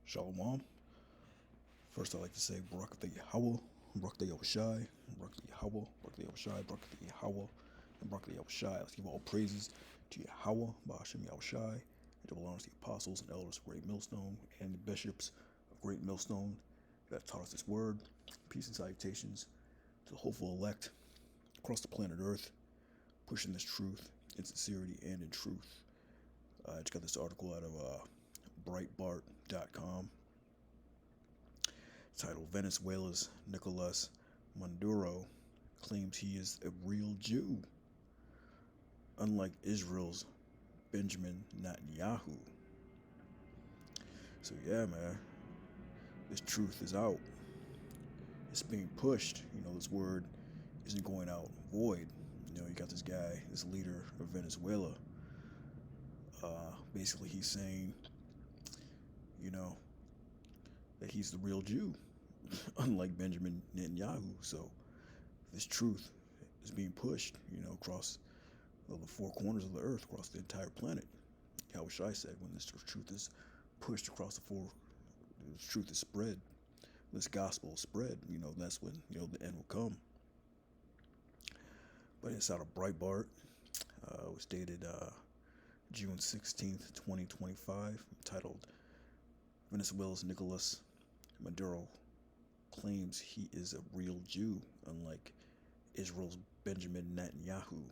Shalom. First, I'd like to say Barak the Yahweh, Barak the Yahushai, Barak the Yahweh, Barak the Yahushai, Barak the Yahweh, and Barak the Yahushai. Let's give all praises to Yahweh, Ba'ashem Yahushai, and to belongs to the apostles and elders of Great Millstone and the bishops of Great Millstone that have taught us this word. Peace and salutations to the hopeful elect across the planet Earth, pushing this truth in sincerity and in truth. I just got this article out of Breitbart.com titled Venezuela's Nicolas Maduro claims he is a real Jew, unlike Israel's Benjamin Netanyahu. So yeah, man, this truth is out. It's being pushed. This word isn't going out void. You got this guy, this leader of Venezuela. Basically, he's saying, that he's the real Jew, unlike Benjamin Netanyahu. So this truth is being pushed, across the four corners of the earth, across the entire planet. How should I say, when this truth is pushed across this truth is spread, this gospel is spread, that's when, the end will come. But it's out of Breitbart. It was dated June 16th, 2025, titled Venezuela's Nicolas Maduro claims he is a real Jew, unlike Israel's Benjamin Netanyahu.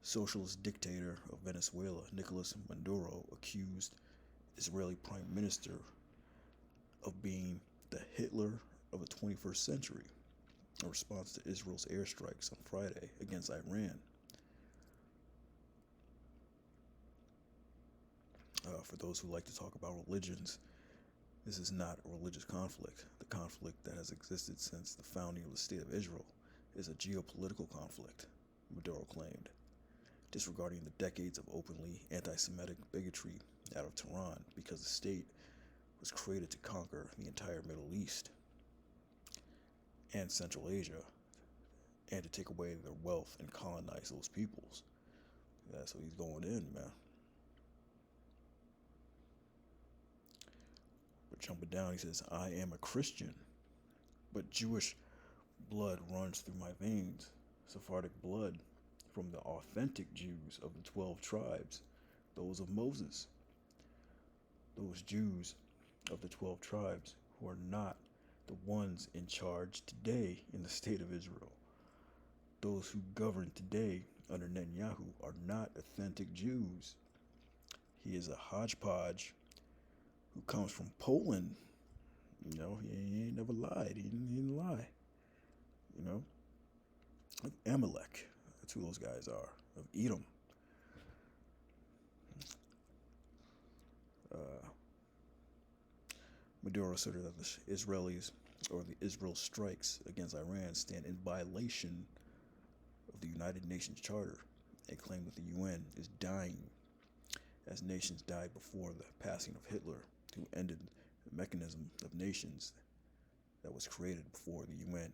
Socialist dictator of Venezuela, Nicolas Maduro, accused Israeli Prime Minister of being the Hitler of the 21st century in response to Israel's airstrikes on Friday against Iran. For those who like to talk about religions, this is not a religious conflict. The conflict that has existed since the founding of the State of Israel is a geopolitical conflict, Maduro claimed, disregarding the decades of openly anti-Semitic bigotry out of Tehran because the state was created to conquer the entire Middle East and Central Asia and to take away their wealth and colonize those peoples. Yeah, so he's going in, man. But jumping down, he says, I am a Christian, but Jewish blood runs through my veins, Sephardic blood from the authentic Jews of the 12 tribes, those of Moses. Those Jews of the 12 tribes who are not the ones in charge today in the state of Israel. Those who govern today under Netanyahu are not authentic Jews. He is a hodgepodge who comes from Poland. He ain't never lied. He didn't lie. Of Amalek. That's who those guys are. Of Edom. Maduro asserted that the Israelis or the Israel strikes against Iran stand in violation of the United Nations Charter and claimed that the UN is dying as nations died before the passing of Hitler, who ended the mechanism of nations that was created before the UN.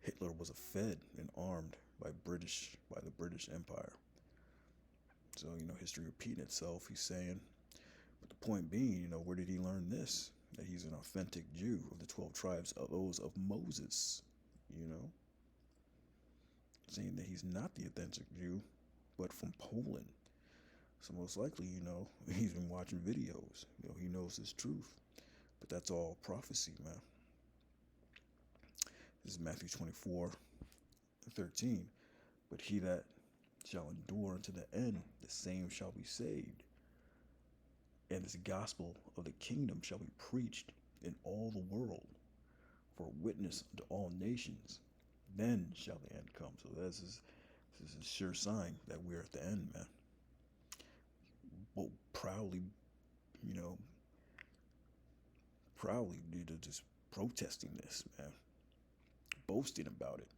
Hitler was fed and armed by the British Empire. So, history repeating itself, he's saying. But the point being, where did he learn this? That he's an authentic Jew of the 12 tribes of those of Moses, saying that he's not the authentic Jew, but from Poland. So most likely, he's been watching videos. He knows this truth. But that's all prophecy, man. This is Matthew 24:13. But he that shall endure unto the end, the same shall be saved. And this gospel of the kingdom shall be preached in all the world for a witness unto all nations. Then shall the end come. So this is a sure sign that we're at the end, man. Well, proudly just protesting this, man. Boasting about it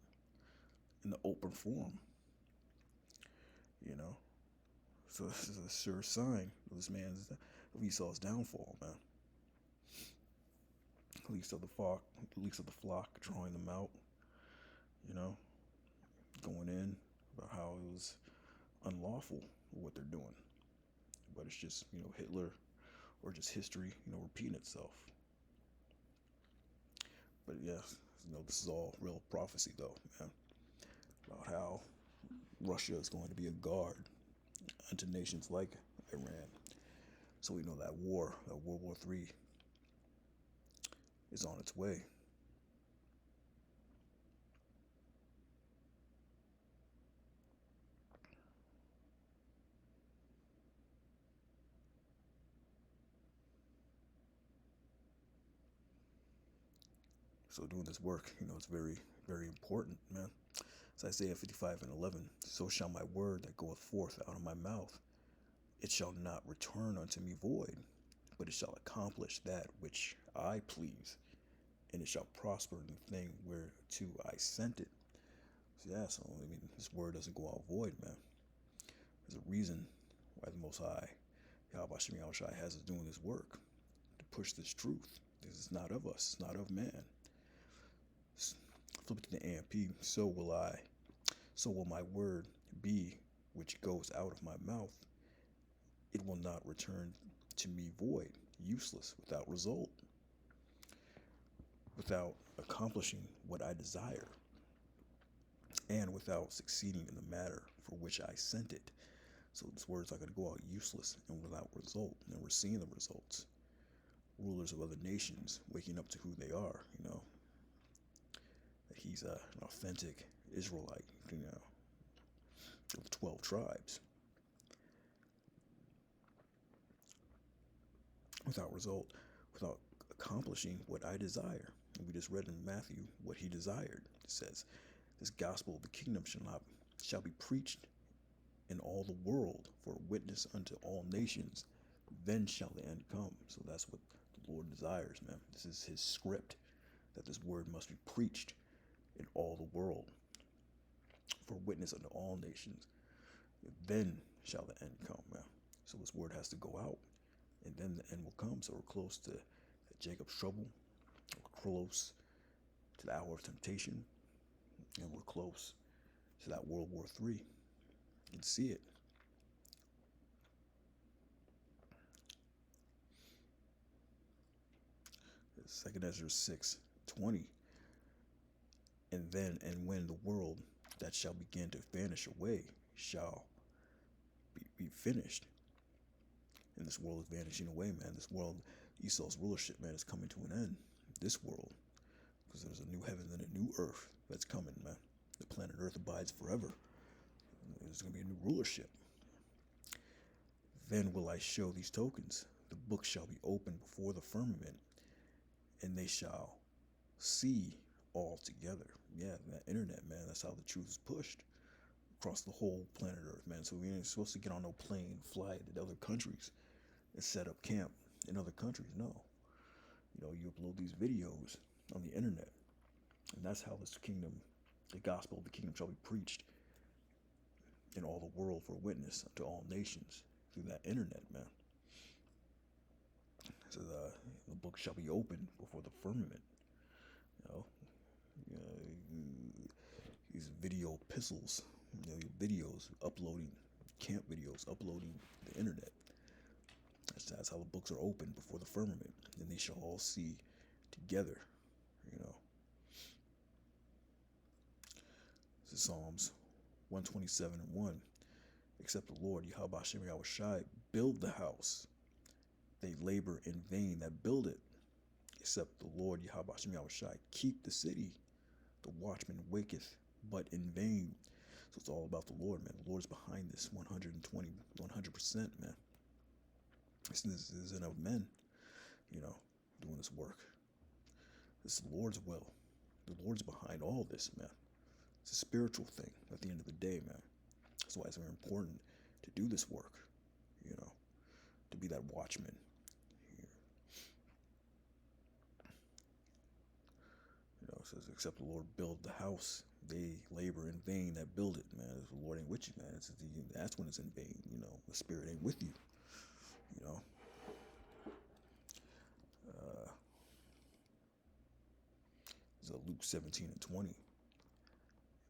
in the open forum. So this is a sure sign of this man's, of Esau's downfall, man. Least of the flock, drawing them out, going in about how it was unlawful what they're doing. But it's just, Hitler or just history, repeating itself. But yeah, this is all real prophecy, though, man, about how Russia is going to be a guard unto nations like Iran. So we know that World War III, is on its way. So doing this work, it's very, very important, man. It's Isaiah 55:11. So shall my word that goeth forth out of my mouth, it shall not return unto me void, but it shall accomplish that which I please, and it shall prosper in the thing whereto I sent it. So yeah, this word doesn't go out void, man. There's a reason why the Most High, Yahweh Shem Yahushai, has us doing this work, to push this truth. This is not of us, it's not of man. Flip it to the AMP. So will my word be which goes out of my mouth. It will not return to me void, useless, without result, without accomplishing what I desire, and without succeeding in the matter for which I sent it. So this word's not going to go out useless and without result. And we're seeing the results. Rulers of other nations waking up to who they are, that he's an authentic Israelite, of the 12 tribes. Without result, without accomplishing what I desire. And we just read in Matthew what he desired. It says, this gospel of the kingdom shall be preached in all the world for a witness unto all nations. Then shall the end come. So that's what the Lord desires, man. This is his script, that this word must be preached in all the world for witness unto all nations. Then shall the end come, man. So this word has to go out, and then the end will come. So we're close to Jacob's trouble. We're close to the hour of temptation, and we're close to that World War III. You can see it. Second Ezra 6:20. And when the world that shall begin to vanish away shall be finished. And this world is vanishing away, man. This world, Esau's rulership, man, is coming to an end. This world, because there's a new heaven and a new earth that's coming, man. The planet Earth abides forever. There's going to be a new rulership. Then will I show these tokens. The book shall be opened before the firmament, and they shall see all together. Yeah, that internet, man, that's how the truth is pushed across the whole planet Earth, man. So we ain't supposed to get on no plane, fly to other countries, and set up camp in other countries. No. You upload these videos on the internet, and that's how this kingdom, the gospel of the kingdom, shall be preached in all the world for witness unto all nations through that internet, man. So the book shall be opened before the firmament. These video epistles, videos uploading, camp videos uploading the internet. That's how the books are opened before the firmament, and they shall all see together. This is Psalms 127:1. Except the Lord, Yahweh Shem Yahushai, build the house, they labor in vain that build it. Except the Lord, Yahweh Shem Yahushai, keep the city, the watchman waketh but in vain. So it's all about the Lord, man. The Lord's behind this 100%, man. This isn't of men, doing this work. This is the Lord's will. The Lord's behind all this, man. It's a spiritual thing at the end of the day, man. That's why it's very important to do this work, to be that watchman. It says, except the Lord build the house, they labor in vain that build it, man. If the Lord ain't with you, man, that's when it's in vain, The Spirit ain't with you, So Luke 17:20.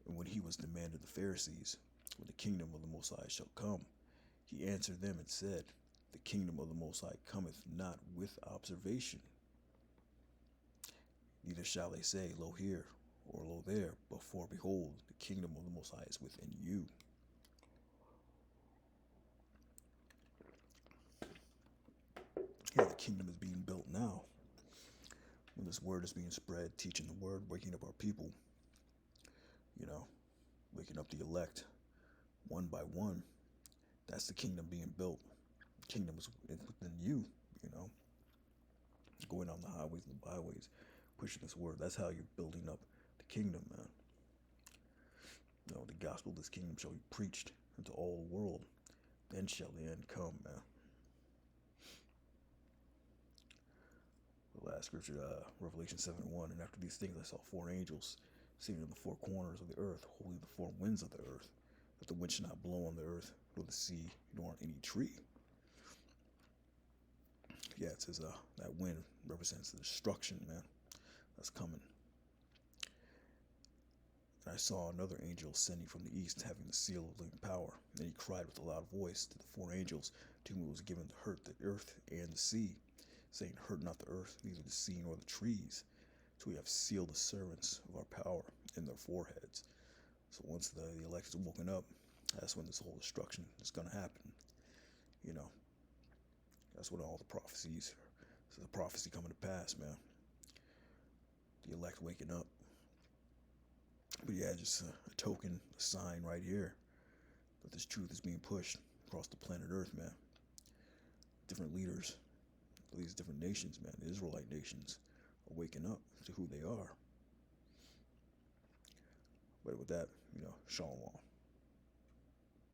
And when he was demanded the Pharisees, when the kingdom of the Most High shall come, he answered them and said, The kingdom of the Most High cometh not with observation. Neither shall they say, Lo here, or lo there, but for behold, the kingdom of the Most High is within you. Here the kingdom is being built now. When this word is being spread, teaching the word, waking up our people, waking up the elect one by one. That's the kingdom being built. The kingdom is within you, going on the highways and the byways, pushing this word. That's how you're building up the kingdom, man. The gospel of this kingdom shall be preached into all the world. Then shall the end come, man. The last scripture, Revelation 7:1. And after these things I saw four angels sitting in the four corners of the earth, holding the four winds of the earth, that the wind should not blow on the earth, nor the sea, nor on any tree. Yeah, it says that wind represents the destruction, man, that's coming. And I saw another angel ascending from the east, having the seal of living power. And he cried with a loud voice to the four angels, to whom it was given to hurt the earth and the sea, saying, Hurt not the earth, neither the sea nor the trees, till we have sealed the servants of our power in their foreheads. So once the elect is woken up, that's when this whole destruction is going to happen. That's when all the prophecies, so the prophecy coming to pass, man. The elect waking up. But yeah, just a token, a sign right here that this truth is being pushed across the planet Earth, man. Different leaders of these different nations, man, the Israelite nations, are waking up to who they are. But with that, shalom.